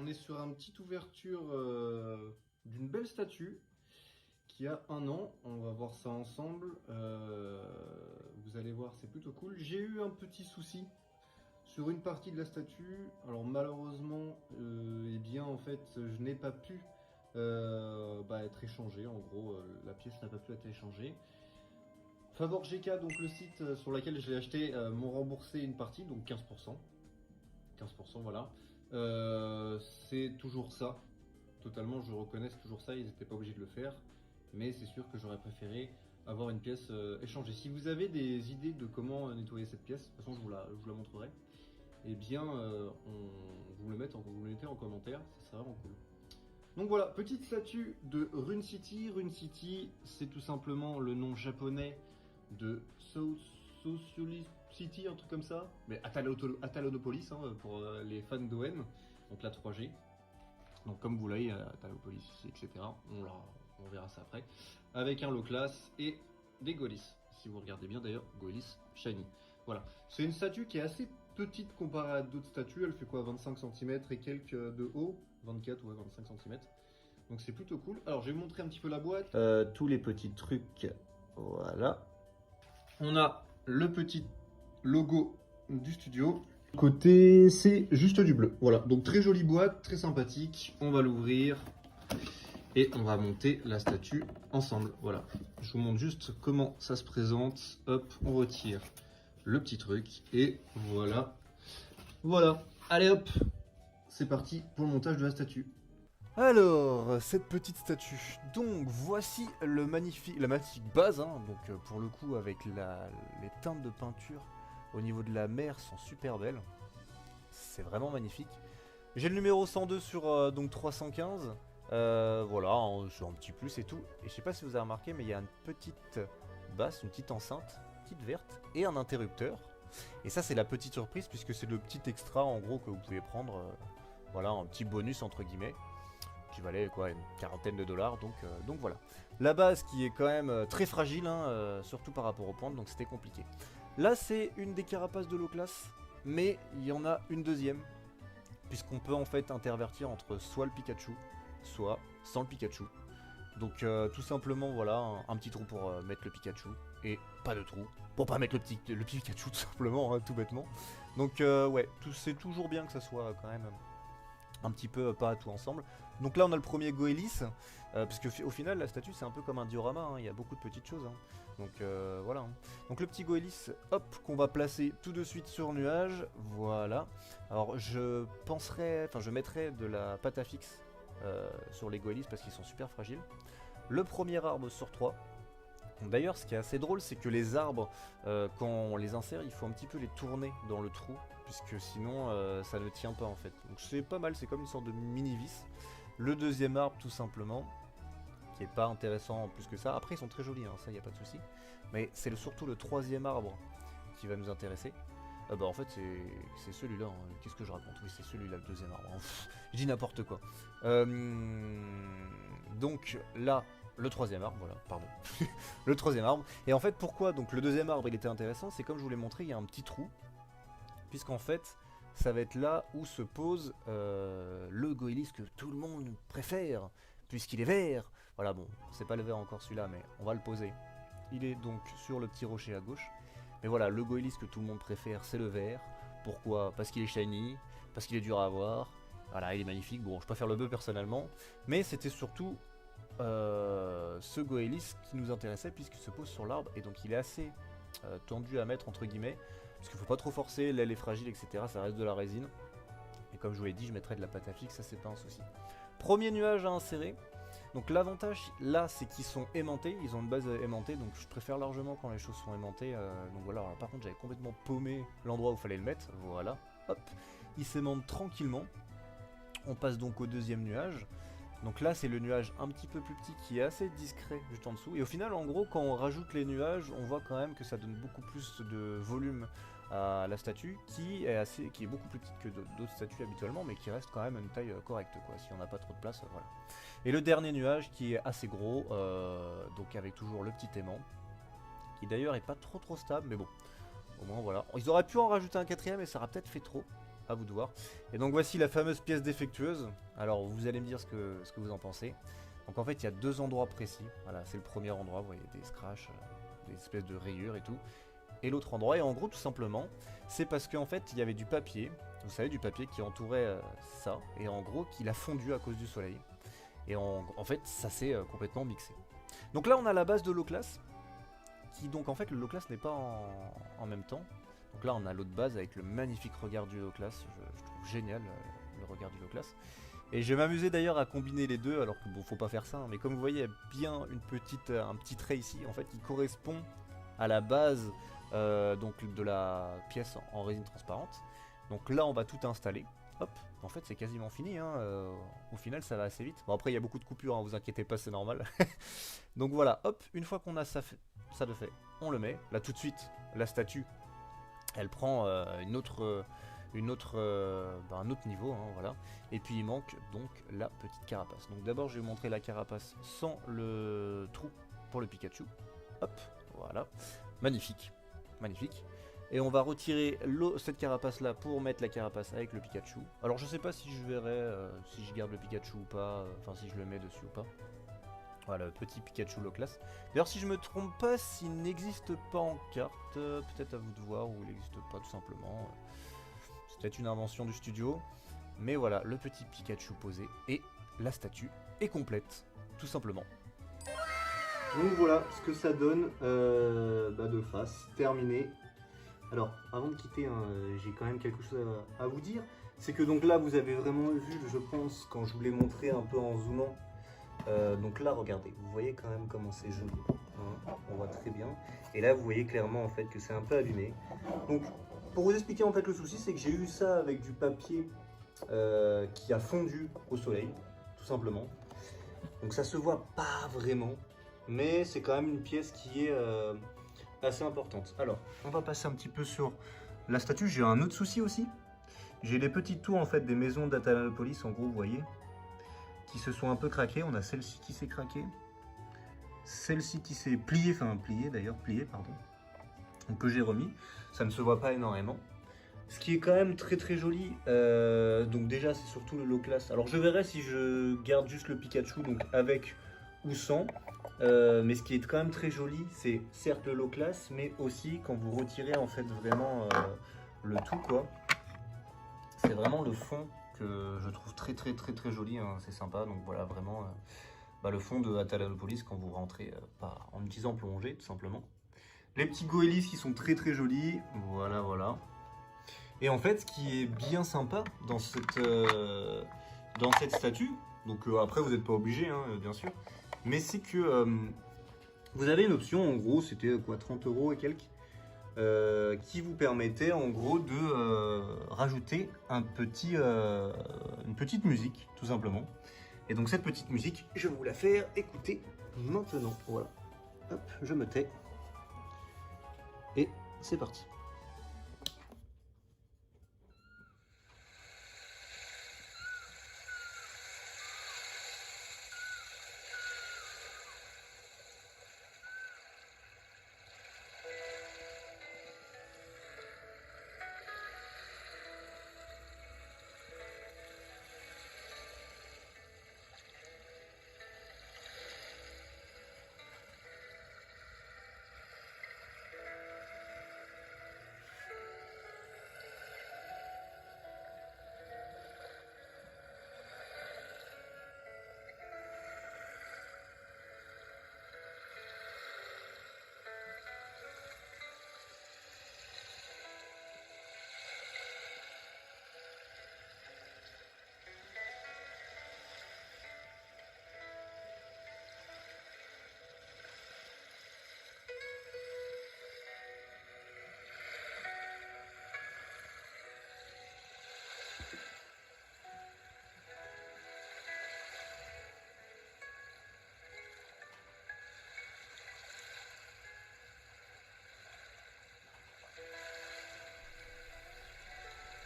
on est sur une petite ouverture d'une belle statue qui a 1 an. On va voir ça ensemble. Vous allez voir, c'est plutôt cool. J'ai eu un petit souci sur une partie de la statue. Alors malheureusement, eh bien en fait, je n'ai pas pu être échangé. En gros, la pièce n'a pas pu être échangée. Favor GK, donc le site sur lequel je l'ai acheté, m'ont remboursé une partie, donc 15%. 15%, voilà. C'est toujours ça. Totalement, je reconnais, c'est toujours ça. Ils n'étaient pas obligés de le faire. Mais c'est sûr que j'aurais préféré avoir une pièce échangée. Si vous avez des idées de comment nettoyer cette pièce, de toute façon, je vous la montrerai. Eh bien, vous me le mettez en commentaire. Ça serait vraiment cool. Donc voilà, petite statue de Rune City. Rune City, c'est tout simplement le nom japonais de Socialist City, un truc comme ça. Mais Atalonopolis, hein, pour les fans d'OM. Donc la 3G. Donc comme vous voyez, Atalonopolis, etc. On verra ça après. Avec un low class et des Golis. Si vous regardez bien d'ailleurs, Golis Shiny. Voilà. C'est une statue qui est assez petite comparée à d'autres statues. Elle fait quoi, 25 cm et quelques de haut, 24 ou 25 cm. Donc c'est plutôt cool. Alors je vais vous montrer un petit peu la boîte. Tous les petits trucs. Voilà. On a le petit logo du studio. Côté, c'est juste du bleu. Voilà. Donc très jolie boîte, très sympathique. On va l'ouvrir. Et on va monter la statue ensemble. Voilà. Je vous montre juste comment ça se présente. Hop, on retire le petit truc. Et voilà. Voilà. Allez hop. C'est parti pour le montage de la statue. Alors, cette petite statue. Donc, voici la magnifique base. Hein. Donc, pour le coup, avec les teintes de peinture au niveau de la mer sont super belles. C'est vraiment magnifique. J'ai le numéro 102 sur donc 315. Voilà, sur un petit plus et tout. Et je sais pas si vous avez remarqué, mais il y a une petite basse, une petite enceinte, petite verte, et un interrupteur. Et ça, c'est la petite surprise, puisque c'est le petit extra, en gros, que vous pouvez prendre. Voilà, un petit bonus, entre guillemets, qui valait quoi, une quarantaine de dollars. Donc voilà. La base qui est quand même très fragile, hein, surtout par rapport aux pentes, donc c'était compliqué. Là, c'est une des carapaces de low class, mais il y en a une deuxième, puisqu'on peut en fait intervertir entre soit le Pikachu, soit sans le Pikachu. Donc tout simplement voilà, un petit trou pour mettre le Pikachu et pas de trou pour pas mettre le petit Pikachu tout simplement, hein, tout bêtement. Donc ouais, c'est toujours bien que ça soit quand même un petit peu pas tout ensemble. Donc là on a le premier Goelis, parce que au final la statue c'est un peu comme un diorama, hein, il y a beaucoup de petites choses. Hein. Donc voilà. Hein. Donc le petit Goelis, hop, qu'on va placer tout de suite sur nuage, voilà. Alors je mettrai de la pâte à fixe sur les Goelis parce qu'ils sont super fragiles. Le premier arbre sur 3. D'ailleurs, ce qui est assez drôle, c'est que les arbres, quand on les insère, il faut un petit peu les tourner dans le trou, puisque sinon ça ne tient pas en fait. Donc c'est pas mal, c'est comme une sorte de mini vis. Le deuxième arbre, tout simplement, qui est pas intéressant plus que ça. Après, ils sont très jolis, hein, ça y a pas de souci. Mais c'est surtout le troisième arbre qui va nous intéresser. En fait c'est celui-là, hein. Qu'est-ce que je raconte? Oui, c'est celui-là, le deuxième arbre. Je dis n'importe quoi. Donc là, le troisième arbre, voilà, pardon. Le troisième arbre. Et en fait, pourquoi donc le deuxième arbre il était intéressant? C'est comme je vous l'ai montré, il y a un petit trou. Puisqu'en fait, ça va être là où se pose le Goelis que tout le monde préfère, puisqu'il est vert. Voilà, bon, c'est pas le vert encore celui-là, mais on va le poser. Il est donc sur le petit rocher à gauche. Mais voilà, le Goelis que tout le monde préfère, c'est le vert. Pourquoi? Parce qu'il est shiny, parce qu'il est dur à avoir. Voilà, il est magnifique. Bon, je préfère le bleu personnellement. Mais c'était surtout ce Goelis qui nous intéressait puisqu'il se pose sur l'arbre. Et donc il est assez tendu à mettre entre guillemets. Parce qu'il ne faut pas trop forcer, l'aile est fragile, etc. Ça reste de la résine. Et comme je vous l'ai dit, je mettrai de la pâte à fixe, ça c'est pas un souci. Premier nuage à insérer. Donc l'avantage là c'est qu'ils sont aimantés, ils ont une base aimantée, donc je préfère largement quand les choses sont aimantées. Donc voilà, alors, par contre j'avais complètement paumé l'endroit où il fallait le mettre, voilà, hop, il s'aimante tranquillement. On passe donc au deuxième nuage. Donc là c'est le nuage un petit peu plus petit qui est assez discret juste en dessous. Et au final en gros quand on rajoute les nuages, on voit quand même que ça donne beaucoup plus de volume à la statue qui est beaucoup plus petite que d'autres statues habituellement, mais qui reste quand même à une taille correcte quoi, si on n'a pas trop de place, voilà. Et le dernier nuage qui est assez gros, donc avec toujours le petit aimant, qui d'ailleurs est pas trop stable, mais bon, au moins voilà. Ils auraient pu en rajouter un quatrième et ça aurait peut-être fait trop, à vous de voir. Et donc voici la fameuse pièce défectueuse. Alors vous allez me dire ce que vous en pensez. Donc en fait il y a 2 endroits précis. Voilà, c'est le premier endroit, vous voyez des scratchs, des espèces de rayures et tout. Et l'autre endroit, et en gros tout simplement, c'est parce qu'en fait il y avait du papier, vous savez du papier qui entourait ça, et en gros qu'il a fondu à cause du soleil. Et en fait ça s'est complètement mixé. Donc là on a la base de low class, qui donc en fait le low class n'est pas en même temps. Donc là on a l'autre base avec le magnifique regard du low class, je trouve génial le regard du low class. Et je vais m'amuser d'ailleurs à combiner les deux, alors que bon faut pas faire ça, hein, mais comme vous voyez il y a bien un petit trait ici en fait qui correspond à la base donc de la pièce en résine transparente. Donc là on va tout installer. Hop, en fait c'est quasiment fini, hein. Au final ça va assez vite. Bon après il y a beaucoup de coupures, hein, vous inquiétez pas, c'est normal. Donc voilà, hop, une fois qu'on a ça de fait, on le met. Là tout de suite, la statue, elle prend un autre niveau, hein, voilà. Et puis il manque donc la petite carapace. Donc d'abord je vais vous montrer la carapace sans le trou pour le Pikachu. Hop, voilà, magnifique, magnifique. Et on va retirer cette carapace là pour mettre la carapace avec le Pikachu. Alors je sais pas si je verrai si je garde le Pikachu ou pas, enfin si je le mets dessus ou pas. Voilà, le petit Pikachu low class. D'ailleurs si je me trompe pas, s'il n'existe pas en carte, peut-être à vous de voir, ou il n'existe pas tout simplement. C'est peut-être une invention du studio. Mais voilà, le petit Pikachu posé et la statue est complète, tout simplement. Donc voilà ce que ça donne de face, terminé. Alors avant de quitter, hein, j'ai quand même quelque chose à vous dire. C'est que donc là vous avez vraiment vu, je pense, quand je vous l'ai montré un peu en zoomant. Donc là regardez, vous voyez quand même comment c'est joli, hein, on voit très bien. Et là vous voyez clairement en fait que c'est un peu abîmé. Donc pour vous expliquer en fait le souci, c'est que j'ai eu ça avec du papier qui a fondu au soleil, tout simplement. Donc ça se voit pas vraiment, mais c'est quand même une pièce qui est assez importante. Alors, on va passer un petit peu sur la statue. J'ai un autre souci aussi. J'ai les petites tours en fait des maisons d'Atalanopolis, en gros, vous voyez, qui se sont un peu craquées. On a celle-ci qui s'est craquée, celle-ci qui s'est pliée, enfin pliée d'ailleurs, pardon. Donc que j'ai remis. Ça ne se voit pas énormément. Ce qui est quand même très très joli, donc déjà c'est surtout le low class. Alors je verrai si je garde juste le Pikachu, donc avec ou sans. Mais ce qui est quand même très joli, c'est certes le low class, mais aussi quand vous retirez en fait vraiment le tout quoi. C'est vraiment le fond que je trouve très très très très joli, hein, c'est sympa. Donc voilà vraiment le fond de Atalanopolis quand vous rentrez en utilisant plongée tout simplement. Les petits goélis qui sont très très jolis, voilà voilà. Et en fait, ce qui est bien sympa dans cette statue, donc après vous n'êtes pas obligé, hein, bien sûr, mais c'est que vous avez une option, en gros, c'était quoi, 30 € et quelques, qui vous permettait en gros de rajouter une petite musique, tout simplement. Et donc cette petite musique, je vais vous la faire écouter maintenant. Voilà, hop, je me tais. Et c'est parti.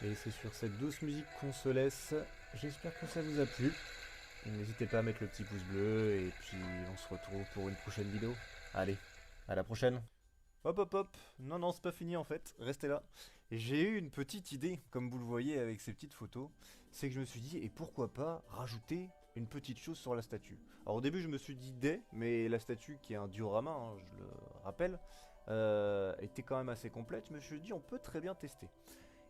Et c'est sur cette douce musique qu'on se laisse. J'espère que ça vous a plu. N'hésitez pas à mettre le petit pouce bleu et puis on se retrouve pour une prochaine vidéo. Allez, à la prochaine. Hop hop hop, non non c'est pas fini en fait, restez là. J'ai eu une petite idée, comme vous le voyez avec ces petites photos, c'est que je me suis dit, et pourquoi pas rajouter une petite chose sur la statue. Alors au début je me suis dit des, mais la statue qui est un diorama, hein, je le rappelle, était quand même assez complète, je me suis dit on peut très bien tester.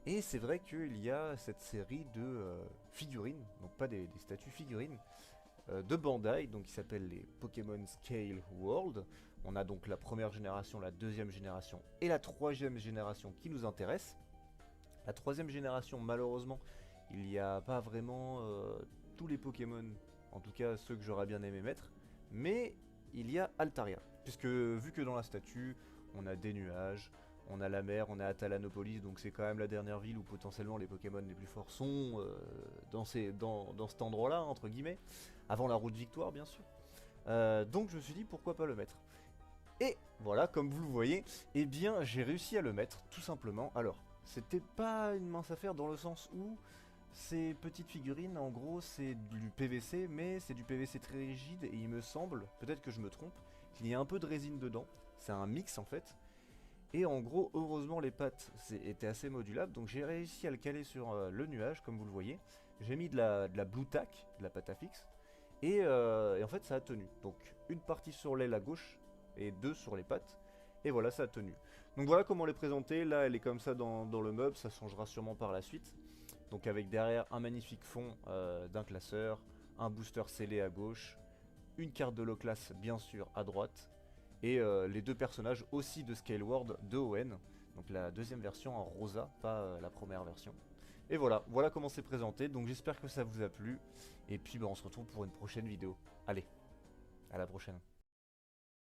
Et c'est vrai qu'il y a cette série de figurines, donc pas des statues figurines, de Bandai, donc qui s'appelle les Pokémon Scale World. On a donc la première génération, la deuxième génération et la troisième génération qui nous intéressent. La troisième génération, malheureusement, il n'y a pas vraiment tous les Pokémon, en tout cas ceux que j'aurais bien aimé mettre, mais il y a Altaria, puisque vu que dans la statue, on a des nuages, on a la mer, on a Atalanopolis, donc c'est quand même la dernière ville où potentiellement les Pokémon les plus forts sont dans cet endroit-là, entre guillemets, avant la route Victoire bien sûr. Donc je me suis dit pourquoi pas le mettre. Et voilà, comme vous le voyez, eh bien j'ai réussi à le mettre, tout simplement. Alors, c'était pas une mince affaire dans le sens où ces petites figurines, en gros, c'est du PVC, mais c'est du PVC très rigide, et il me semble, peut-être que je me trompe, qu'il y a un peu de résine dedans. C'est un mix en fait. Et en gros, heureusement, les pattes étaient assez modulables, donc j'ai réussi à le caler sur le nuage, comme vous le voyez. J'ai mis de la Blue Tack, de la pâte à fixe, et en fait, ça a tenu. Donc, une partie sur l'aile à gauche, et deux sur les pattes, et voilà, ça a tenu. Donc voilà comment les présenter. Là, elle est comme ça dans le meuble, ça changera sûrement par la suite. Donc avec derrière un magnifique fond d'un classeur, un booster scellé à gauche, une carte de l'Oclass bien sûr à droite, et les deux personnages aussi de Scale World de ON, donc la deuxième version en rosa, pas la première version. Et voilà, voilà comment c'est présenté, donc j'espère que ça vous a plu, et puis bah, on se retrouve pour une prochaine vidéo. Allez, à la prochaine.